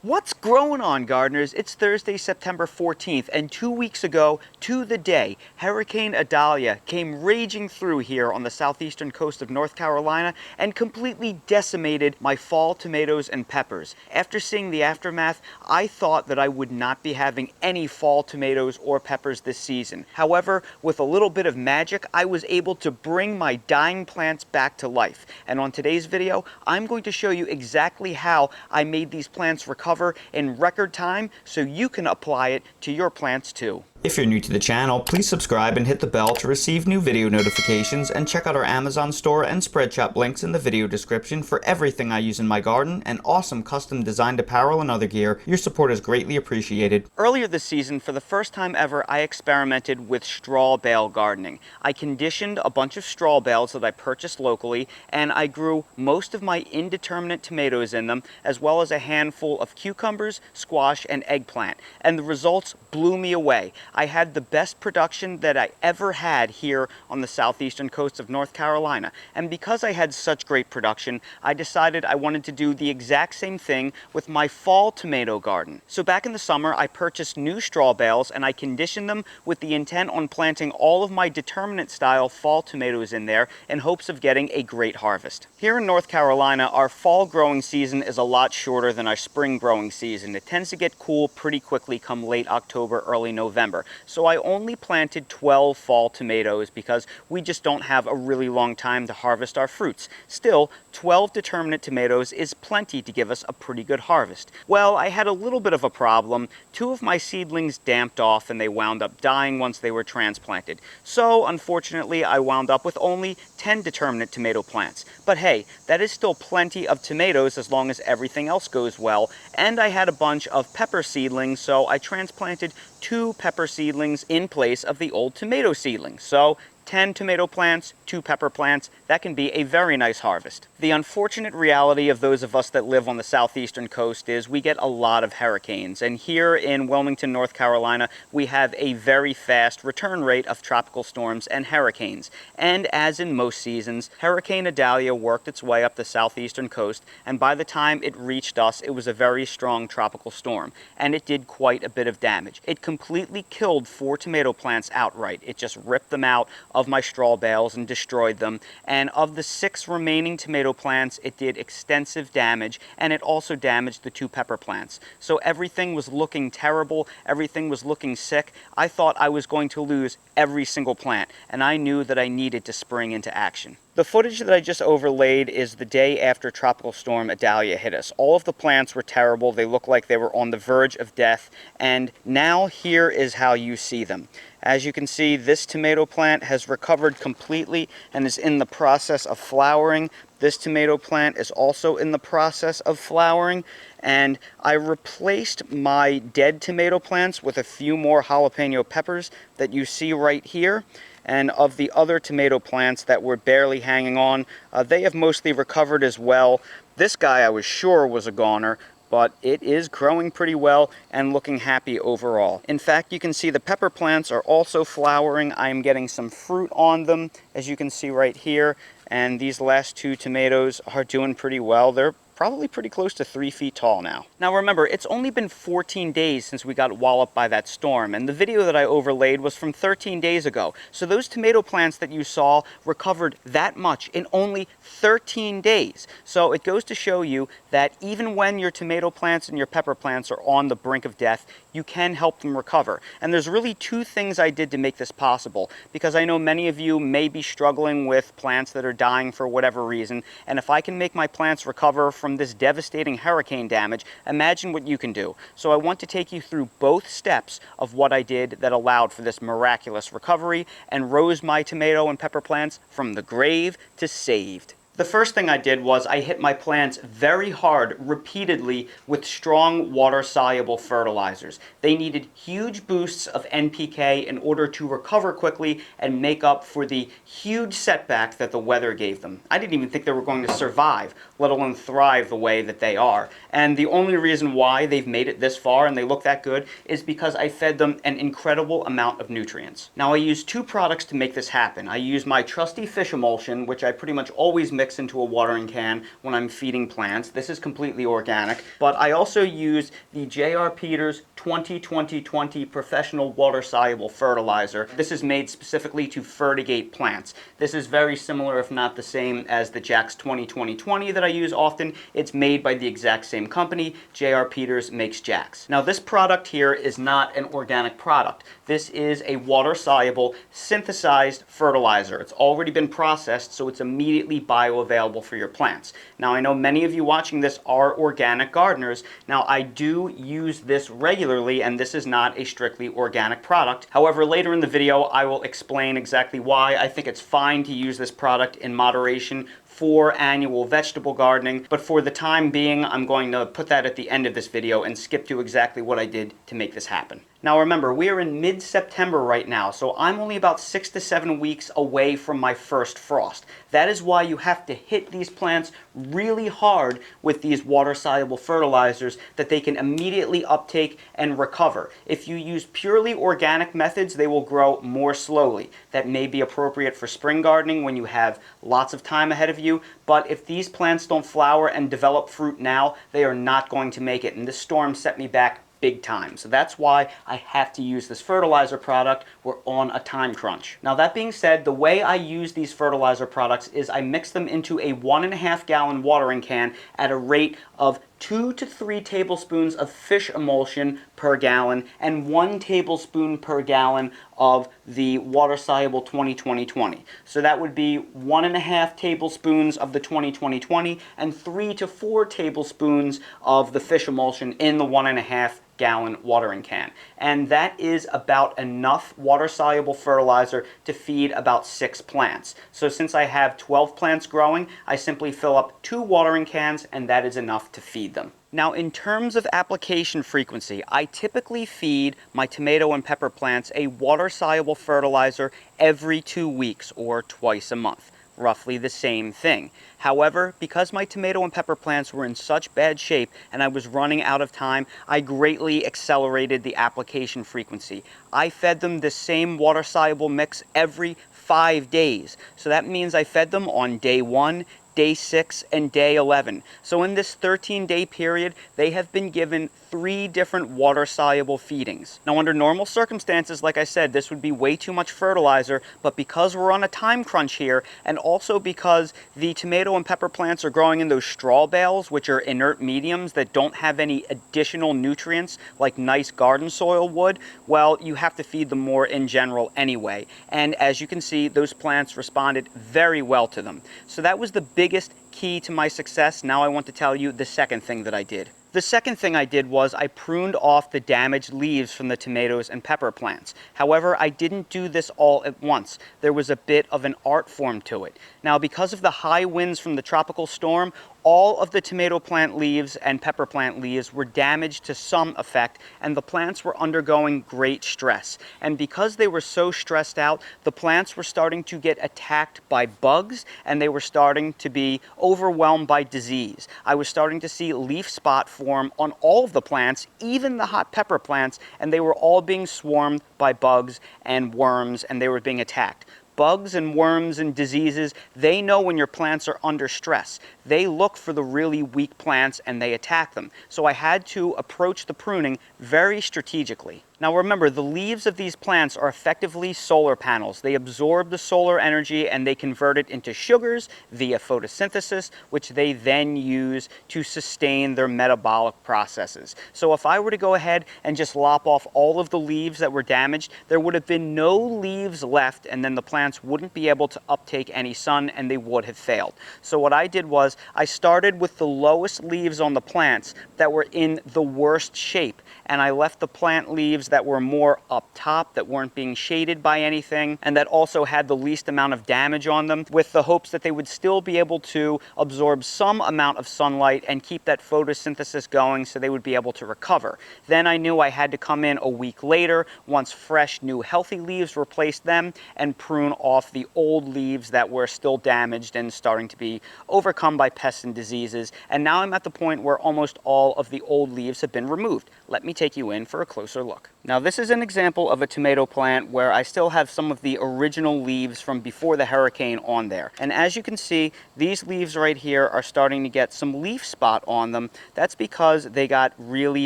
What's growing on, gardeners? It's Thursday, September 14th, and 2 weeks ago, to the day, Hurricane Idalia came raging through here on the southeastern coast of North Carolina and completely decimated my fall tomatoes and peppers. After seeing the aftermath, I thought that I would not be having any fall tomatoes or peppers this season. However, with a little bit of magic, I was able to bring my dying plants back to life. And on today's video, I'm going to show you exactly how I made these plants recover in record time so you can apply it to your plants too. If you're new to the channel, please subscribe and hit the bell to receive new video notifications, and check out our Amazon store and Spreadshop links in the video description for everything I use in my garden and awesome custom designed apparel and other gear. Your support is greatly appreciated. Earlier this season, for the first time ever, I experimented with straw bale gardening. I conditioned a bunch of straw bales that I purchased locally, and I grew most of my indeterminate tomatoes in them, as well as a handful of cucumbers, squash, and eggplant. And the results blew me away. I had the best production that I ever had here on the southeastern coast of North Carolina. And because I had such great production, I decided I wanted to do the exact same thing with my fall tomato garden. So back in the summer, I purchased new straw bales and I conditioned them with the intent on planting all of my determinate style fall tomatoes in there in hopes of getting a great harvest. Here in North Carolina, our fall growing season is a lot shorter than our spring growing season. It tends to get cool pretty quickly come late October, early November. So I only planted 12 fall tomatoes because we just don't have a really long time to harvest our fruits. Still, 12 determinate tomatoes is plenty to give us a pretty good harvest. Well, I had a little bit of a problem. 2 of my seedlings damped off and they wound up dying once they were transplanted. So, unfortunately, I wound up with only 10 determinate tomato plants. But hey, that is still plenty of tomatoes as long as everything else goes well. And I had a bunch of pepper seedlings, so I transplanted 2 pepper seedlings in place of the old tomato seedlings. So 10 tomato plants, 2 pepper plants, that can be a very nice harvest. The unfortunate reality of those of us that live on the southeastern coast is we get a lot of hurricanes, and here in Wilmington, North Carolina, we have a very fast return rate of tropical storms and hurricanes. And as in most seasons, Hurricane Idalia worked its way up the southeastern coast, and by the time it reached us, it was a very strong tropical storm, and it did quite a bit of damage. It completely killed 4 tomato plants outright. It just ripped them out of my straw bales and destroyed them, and of the 6 remaining tomato plants, it did extensive damage, and it also damaged the 2 pepper plants. So everything was looking terrible, everything was looking sick. I thought I was going to lose every single plant, and I knew that I needed to spring into action. The footage that I just overlaid is the day after Tropical Storm Idalia hit us. All of the plants were terrible, they looked like they were on the verge of death, and now here is how you see them. As you can see, this tomato plant has recovered completely and is in the process of flowering. This tomato plant is also in the process of flowering, and I replaced my dead tomato plants with a few more jalapeno peppers that you see right here. And of the other tomato plants that were barely hanging on, they have mostly recovered as well. This guy I was sure was a goner, but it is growing pretty well and looking happy overall. In fact, you can see the pepper plants are also flowering. I'm getting some fruit on them, as you can see right here, and these last 2 tomatoes are doing pretty well. They're probably pretty close to 3 feet tall now. Now remember, it's only been 14 days since we got walloped by that storm, and the video that I overlaid was from 13 days ago. So those tomato plants that you saw recovered that much in only 13 days. So it goes to show you that even when your tomato plants and your pepper plants are on the brink of death, you can help them recover. And there's really 2 things I did to make this possible, because I know many of you may be struggling with plants that are dying for whatever reason, and if I can make my plants recover from this devastating hurricane damage, imagine what you can do. So I want to take you through both steps of what I did that allowed for this miraculous recovery and rose my tomato and pepper plants from the grave to saved. The first thing I did was I hit my plants very hard, repeatedly, with strong water-soluble fertilizers. They needed huge boosts of NPK in order to recover quickly and make up for the huge setback that the weather gave them. I didn't even think they were going to survive, let alone thrive the way that they are. And the only reason why they've made it this far and they look that good is because I fed them an incredible amount of nutrients. Now I use 2 products to make this happen. I use my trusty fish emulsion, which I pretty much always mix mix into a watering can when I'm feeding plants. This is completely organic, but I also use the J.R. Peters 20-20-20 Professional Water Soluble Fertilizer. This is made specifically to fertigate plants. This is very similar, if not the same, as the Jack's 20-20-20 that I use often. It's made by the exact same company. J.R. Peters makes Jack's. Now, this product here is not an organic product. This is a water-soluble, synthesized fertilizer. It's already been processed, so it's immediately bioavailable for your plants. Now, I know many of you watching this are organic gardeners. Now, I do use this regularly, and this is not a strictly organic product. However, later in the video, I will explain exactly why I think it's fine to use this product in moderation for annual vegetable gardening, but for the time being, I'm going to put that at the end of this video and skip to exactly what I did to make this happen. Now remember, we are in mid-September right now, so I'm only about 6 to 7 weeks away from my first frost. That is why you have to hit these plants really hard with these water-soluble fertilizers that they can immediately uptake and recover. If you use purely organic methods, they will grow more slowly. That may be appropriate for spring gardening when you have lots of time ahead of you, but if these plants don't flower and develop fruit now, they are not going to make it, and this storm set me back big time. So that's why I have to use this fertilizer product. We're on a time crunch. Now, that being said, the way I use these fertilizer products is I mix them into a 1.5 gallon watering can at a rate of 2 to 3 tablespoons of fish emulsion per gallon and 1 tablespoon per gallon of the water-soluble 20-20-20. So that would be 1.5 tablespoons of the 20-20-20 and 3 to 4 tablespoons of the fish emulsion in the 1.5 gallon watering can. And that is about enough water-soluble fertilizer to feed about 6 plants. So since I have 12 plants growing, I simply fill up 2 watering cans, and that is enough to feed them. Now, in terms of application frequency, I typically feed my tomato and pepper plants a water-soluble fertilizer every 2 weeks or twice a month. Roughly the same thing. However, because my tomato and pepper plants were in such bad shape and I was running out of time, I greatly accelerated the application frequency. I fed them the same water-soluble mix every 5 days. So that means I fed them on day 1, day 6, and day 11. So in this 13-day period, they have been given 3 different water-soluble feedings. Now, under normal circumstances, like I said, this would be way too much fertilizer, but because we're on a time crunch here, and also because the tomato and pepper plants are growing in those straw bales, which are inert mediums that don't have any additional nutrients like nice garden soil would, well, you have to feed them more in general anyway. And as you can see, those plants responded very well to them. So that was the biggest key to my success. Now I want to tell you the second thing that I did. The second thing I did was I pruned off the damaged leaves from the tomatoes and pepper plants. However, I didn't do this all at once. There was a bit of an art form to it. Now, because of the high winds from the tropical storm, all of the tomato plant leaves and pepper plant leaves were damaged to some effect, and the plants were undergoing great stress. And because they were so stressed out, the plants were starting to get attacked by bugs, and they were starting to be overwhelmed by disease. I was starting to see leaf spot form on all of the plants, even the hot pepper plants, and they were all being swarmed by bugs and worms, and they were being attacked. Bugs and worms and diseases, they know when your plants are under stress. They look for the really weak plants and they attack them. So I had to approach the pruning very strategically. Now remember, the leaves of these plants are effectively solar panels. They absorb the solar energy and they convert it into sugars via photosynthesis, which they then use to sustain their metabolic processes. So if I were to go ahead and just lop off all of the leaves that were damaged, there would have been no leaves left, and then the plants wouldn't be able to uptake any sun and they would have failed. So what I did was I started with the lowest leaves on the plants that were in the worst shape, and I left the plant leaves that were more up top, that weren't being shaded by anything, and that also had the least amount of damage on them, with the hopes that they would still be able to absorb some amount of sunlight and keep that photosynthesis going so they would be able to recover. Then I knew I had to come in a week later, once fresh, new, healthy leaves replaced them, and prune off the old leaves that were still damaged and starting to be overcome by pests and diseases. And now I'm at the point where almost all of the old leaves have been removed. Let me take you in for a closer look. Now this is an example of a tomato plant where I still have some of the original leaves from before the hurricane on there. And as you can see, these leaves right here are starting to get some leaf spot on them. That's because they got really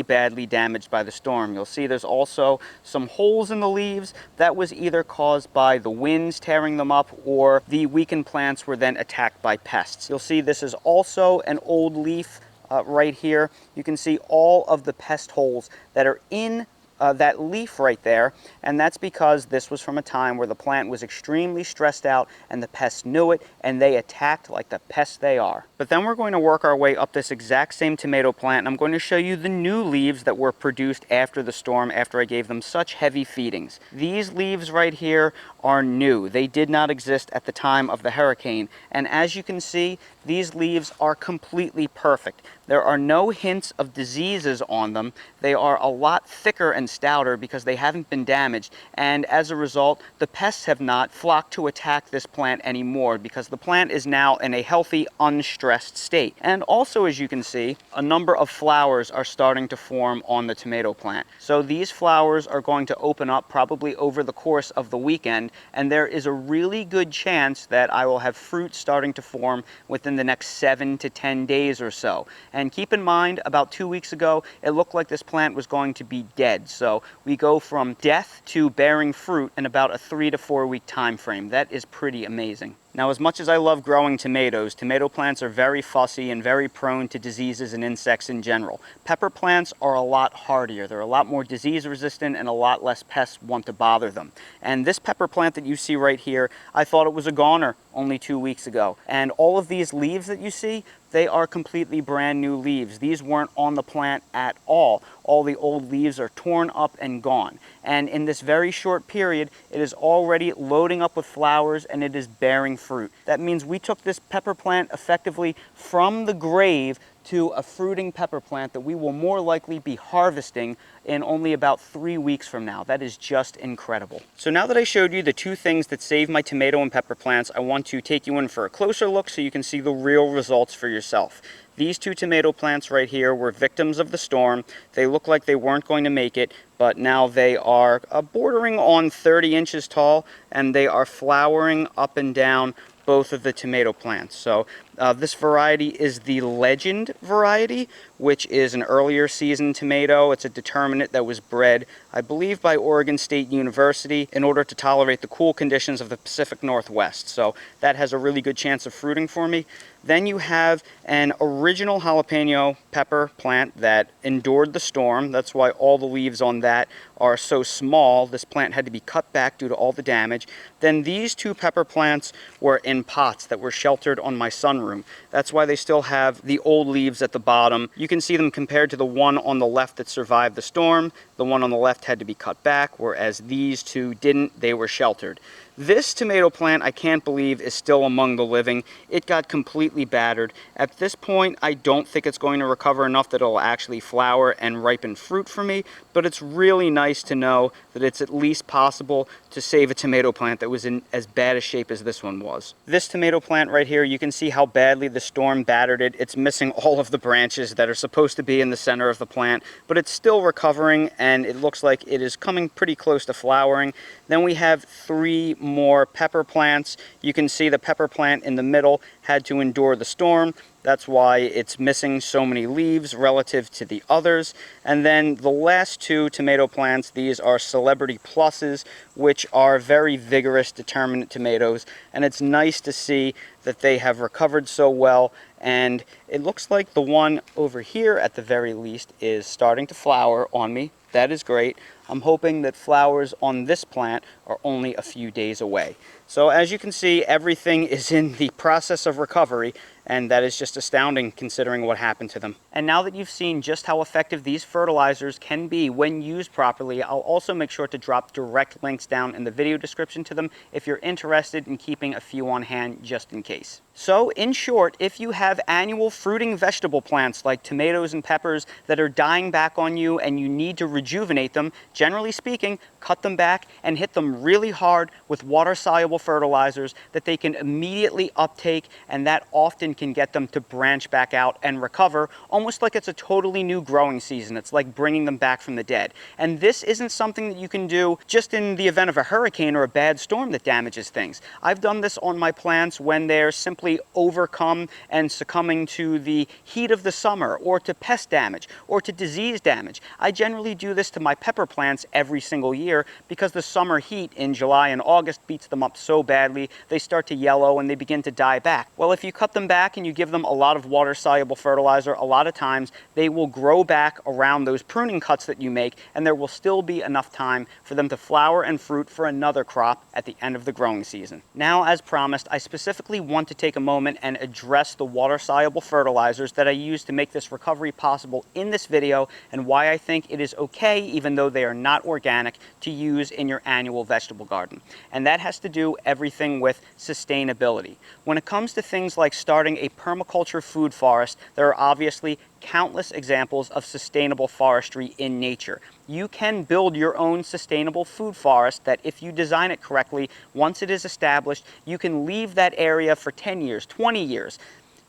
badly damaged by the storm. You'll see there's also some holes in the leaves. That was either caused by the winds tearing them up, or the weakened plants were then attacked by pests. You'll see this is also an old leaf right here. You can see all of the pest holes that are in that leaf right there, and that's because this was from a time where the plant was extremely stressed out and the pests knew it and they attacked like the pests they are. But then we're going to work our way up this exact same tomato plant, and I'm going to show you the new leaves that were produced after the storm, after I gave them such heavy feedings. These leaves right here are new. They did not exist at the time of the hurricane, and as you can see, these leaves are completely perfect. There are no hints of diseases on them. They are a lot thicker and stouter because they haven't been damaged, and as a result, the pests have not flocked to attack this plant anymore because the plant is now in a healthy, unstressed state. And also, as you can see, a number of flowers are starting to form on the tomato plant. So these flowers are going to open up probably over the course of the weekend, and there is a really good chance that I will have fruit starting to form within the next 7 to 10 days or so. And keep in mind, about 2 weeks ago, it looked like this plant was going to be dead. So we go from death to bearing fruit in about a 3 to 4 week time frame. That is pretty amazing. Now, as much as I love growing tomatoes, tomato plants are very fussy and very prone to diseases and insects in general. Pepper plants are a lot hardier. They're a lot more disease resistant and a lot less pests want to bother them. And this pepper plant that you see right here, I thought it was a goner only 2 weeks ago. And all of these leaves that you see, they are completely brand new leaves. These weren't on the plant at all. All the old leaves are torn up and gone. And in this very short period, it is already loading up with flowers and it is bearing fruit. That means we took this pepper plant effectively from the grave to a fruiting pepper plant that we will more likely be harvesting in only about 3 weeks from now. That is just incredible. So now that I showed you the two things that save my tomato and pepper plants, I want to take you in for a closer look so you can see the real results for yourself. These two tomato plants right here were victims of the storm. They look like they weren't going to make it, but now they are bordering on 30 inches tall, and they are flowering up and down both of the tomato plants. So this variety is the Legend variety, which is an earlier season tomato. It's a determinate that was bred, I believe, by Oregon State University in order to tolerate the cool conditions of the Pacific Northwest. So that has a really good chance of fruiting for me. Then you have an original jalapeno pepper plant that endured the storm. That's why all the leaves on that are so small. This plant had to be cut back due to all the damage. Then these two pepper plants were in pots that were sheltered on my sunroom. That's why they still have the old leaves at the bottom. You can see them compared to the one on the left that survived the storm. The one on the left had to be cut back, whereas these two didn't. They were sheltered. This tomato plant, I can't believe, is still among the living. It got completely battered. At this point, I don't think it's going to recover enough that it'll actually flower and ripen fruit for me, but it's really nice to know that it's at least possible to save a tomato plant that was in as bad a shape as this one was. This tomato plant right here, you can see how badly the storm battered it. It's missing all of the branches that are supposed to be in the center of the plant, but it's still recovering, and it looks like it is coming pretty close to flowering. Then we have 3 more pepper plants. You can see the pepper plant in the middle had to endure the storm. That's why it's missing so many leaves relative to the others. And then the last 2 tomato plants, these are Celebrity Pluses, which are very vigorous, determinate tomatoes. And it's nice to see that they have recovered so well. And it looks like the one over here, at the very least, is starting to flower on me. That is great. I'm hoping that flowers on this plant are only a few days away. So as you can see, everything is in the process of recovery, and that is just astounding considering what happened to them. And now that you've seen just how effective these fertilizers can be when used properly, I'll also make sure to drop direct links down in the video description to them if you're interested in keeping a few on hand just in case. So, in short, if you have annual fruiting vegetable plants like tomatoes and peppers that are dying back on you and you need to rejuvenate them, generally speaking, cut them back and hit them really hard with water-soluble fertilizers that they can immediately uptake, and that often can get them to branch back out and recover, almost like it's a totally new growing season. It's like bringing them back from the dead. And this isn't something that you can do just in the event of a hurricane or a bad storm that damages things. I've done this on my plants when they're simply overcome and succumbing to the heat of the summer, or to pest damage, or to disease damage. I generally do this to my pepper plants every single year because the summer heat in July and August beats them up so badly they start to yellow and they begin to die back. Well, if you cut them back and you give them a lot of water-soluble fertilizer, a lot of times they will grow back around those pruning cuts that you make, and there will still be enough time for them to flower and fruit for another crop at the end of the growing season. Now, as promised, I specifically want to take a moment and address the water-soluble fertilizers that I use to make this recovery possible in this video, and why I think it is okay, even though they are not organic, to use in your annual vegetable garden. And that has to do everything with sustainability. When it comes to things like starting a permaculture food forest, there are obviously countless examples of sustainable forestry in nature. You can build your own sustainable food forest that, if you design it correctly, once it is established, you can leave that area for 10 years, 20 years,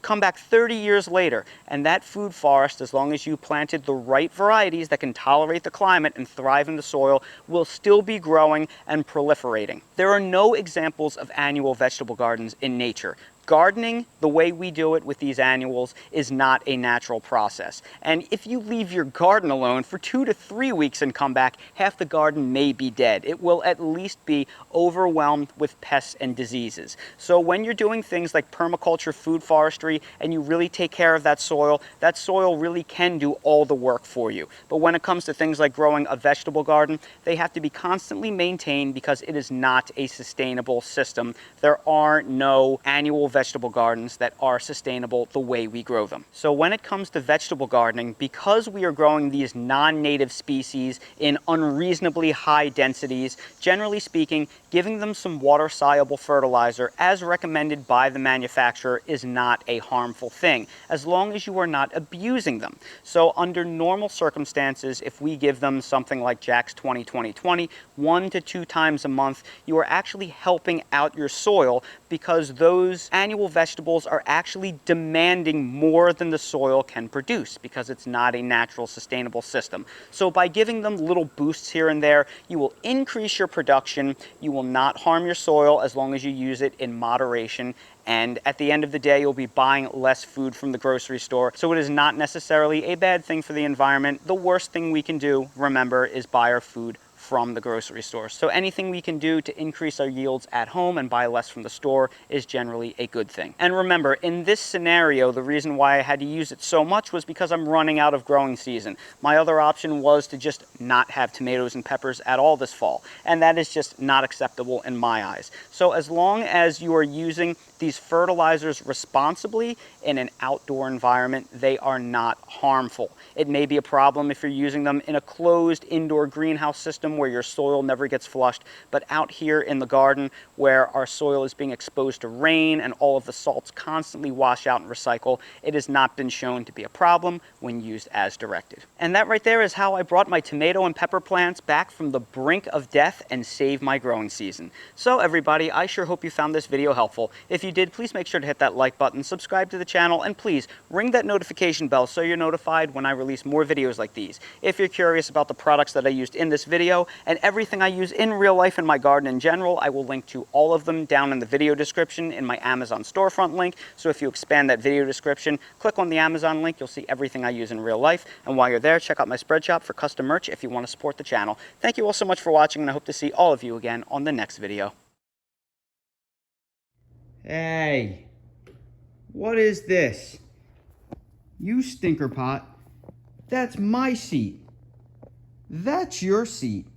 come back 30 years later, and that food forest, as long as you planted the right varieties that can tolerate the climate and thrive in the soil, will still be growing and proliferating. There are no examples of annual vegetable gardens in nature. Gardening, the way we do it with these annuals, is not a natural process. And if you leave your garden alone for 2 to 3 weeks and come back, half the garden may be dead. It will at least be overwhelmed with pests and diseases. So when you're doing things like permaculture food forestry and you really take care of that soil really can do all the work for you. But when it comes to things like growing a vegetable garden, they have to be constantly maintained because it is not a sustainable system. There are no annual vegetable gardens that are sustainable the way we grow them. So when it comes to vegetable gardening, because we are growing these non-native species in unreasonably high densities, generally speaking, giving them some water-soluble fertilizer as recommended by the manufacturer is not a harmful thing, as long as you are not abusing them. So under normal circumstances, if we give them something like Jack's 20-20-20, 1 to 2 times a month, you are actually helping out your soil, because those annual vegetables are actually demanding more than the soil can produce, because it's not a natural sustainable system. So by giving them little boosts here and there, you will increase your production, you will not harm your soil as long as you use it in moderation, and at the end of the day, you'll be buying less food from the grocery store. So it is not necessarily a bad thing for the environment. The worst thing we can do, remember, is buy our food from the grocery store. So anything we can do to increase our yields at home and buy less from the store is generally a good thing. And remember, in this scenario, the reason why I had to use it so much was because I'm running out of growing season. My other option was to just not have tomatoes and peppers at all this fall, and that is just not acceptable in my eyes. So as long as you are using these fertilizers responsibly in an outdoor environment, they are not harmful. It may be a problem if you're using them in a closed indoor greenhouse system where your soil never gets flushed, but out here in the garden where our soil is being exposed to rain and all of the salts constantly wash out and recycle, it has not been shown to be a problem when used as directed. And that right there is how I brought my tomato and pepper plants back from the brink of death and saved my growing season. So everybody, I sure hope you found this video helpful. If you did, please make sure to hit that like button, subscribe to the channel, and please ring that notification bell so you're notified when I release more videos like these. If you're curious about the products that I used in this video and everything I use in real life in my garden in general, I will link to all of them down in the video description in my Amazon storefront link. So if you expand that video description, click on the Amazon link, you'll see everything I use in real life. And while you're there, check out my spread shop for custom merch if you want to support the channel. Thank you all so much for watching, and I hope to see all of you again on the next video. Hey, what is this? You stinker pot. That's my seat. That's your seat.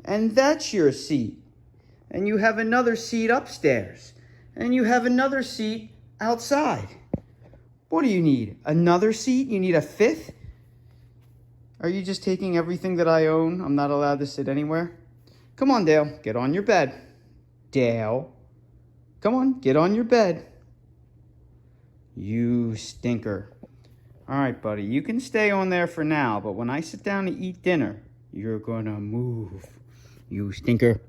And that's your seat. And you have another seat upstairs. And you have another seat outside. What do you need? Another seat? You need a fifth? Are you just taking everything that I own? I'm not allowed to sit anywhere? Come on, Dale. Get on your bed. Dale. Come on, get on your bed. You stinker. All right, buddy, you can stay on there for now, but when I sit down to eat dinner, you're gonna move. You stinker.